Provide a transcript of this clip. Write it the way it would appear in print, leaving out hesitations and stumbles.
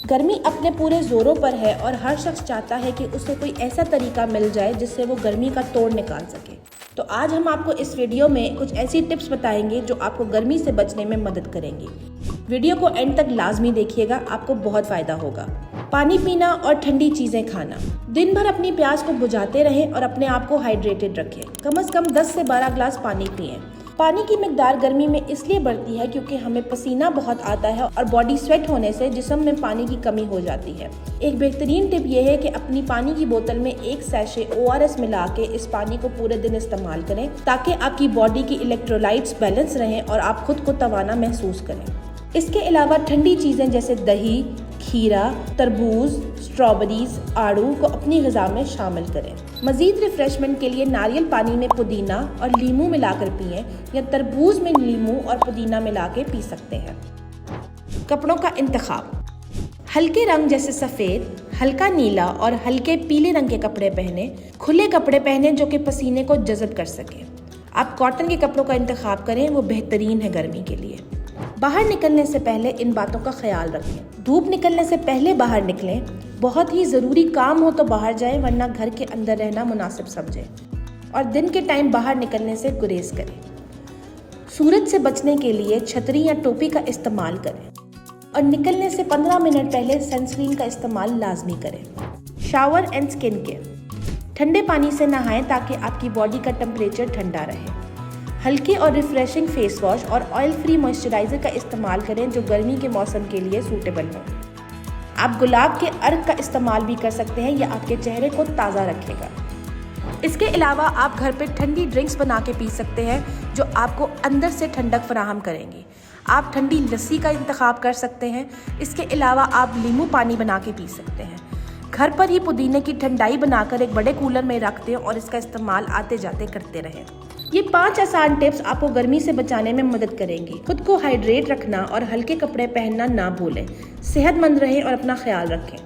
गर्मी अपने पूरे जोरों पर है और हर शख्स चाहता है कि उसे कोई ऐसा तरीका मिल जाए जिससे वो गर्मी का तोड़ निकाल सके। तो आज हम आपको इस वीडियो में कुछ ऐसी टिप्स बताएंगे जो आपको गर्मी से बचने में मदद करेंगी। वीडियो को एंड तक लाजमी देखिएगा, आपको बहुत फायदा होगा। पानी पीना और ठंडी चीजें खाना। दिन भर अपनी प्यास को बुझाते रहें और अपने आप को हाइड्रेटेड रखें। कम से कम 10 से 12 ग्लास पानी पिएं। पानी की मिकदार गर्मी में इसलिए बढ़ती है क्योंकि हमें पसीना बहुत आता है और बॉडी स्वेट होने से जिस्म में पानी की कमी हो जाती है। एक बेहतरीन टिप यह है कि अपनी पानी की बोतल में एक सैशे ORS मिला के इस पानी को पूरे दिन इस्तेमाल करें ताकि आपकी बॉडी की इलेक्ट्रोलाइट्स बैलेंस रहें और आप खुद को तवाना महसूस करें। इसके अलावा ठंडी चीज़ें जैसे दही, खीरा, तरबूज, स्ट्रॉबेरीज, आड़ू को अपनी ग़िज़ा में शामिल करें। मज़ीद रिफ्रेशमेंट के लिए नारियल पानी में पुदीना और लीमू मिलाकर पिएं या तरबूज में लीमू और पुदीना मिला के पी सकते हैं। कपड़ों का इंतखाब। हल्के रंग जैसे सफ़ेद, हल्का नीला और हल्के पीले रंग के कपड़े पहने। खुले कपड़े पहने जो कि पसीने को जज़ब कर सकें। आप कॉटन के कपड़ों का इंतखाब करें, वो बेहतरीन है गर्मी के लिए। बाहर निकलने से पहले इन बातों का ख्याल रखें। धूप निकलने से पहले बाहर निकलें। बहुत ही ज़रूरी काम हो तो बाहर जाएं, वरना घर के अंदर रहना मुनासिब समझें। और दिन के टाइम बाहर निकलने से गुरेज करें। सूरज से बचने के लिए छतरी या टोपी का इस्तेमाल करें और निकलने से 15 मिनट पहले सनस्क्रीन का इस्तेमाल लाजमी करें। Shower and skin care. ठंडे पानी से नहाएं ताकि आपकी बॉडी का टेम्परेचर ठंडा रहे। हल्के और रिफ्रेशिंग फेस वॉश और ऑयल फ्री मॉइस्चराइज़र का इस्तेमाल करें जो गर्मी के मौसम के लिए सूटेबल हो। आप गुलाब के अर्क का इस्तेमाल भी कर सकते हैं, यह आपके चेहरे को ताज़ा रखेगा। इसके अलावा आप घर पे ठंडी ड्रिंक्स बना के पी सकते हैं जो आपको अंदर से ठंडक फराहम करेंगी। आप ठंडी लस्सी का इंतखाब कर सकते हैं। इसके अलावा आप नींबू पानी बना के पी सकते हैं। घर पर ही पुदीने की ठंडाई बनाकर एक बड़े कूलर में रख दें और इसका इस्तेमाल आते जाते करते रहें। ये 5 आसान टिप्स आपको गर्मी से बचाने में मदद करेंगी। खुद को हाइड्रेट रखना और हल्के कपड़े पहनना ना भूलें। सेहतमंद रहें और अपना ख्याल रखें।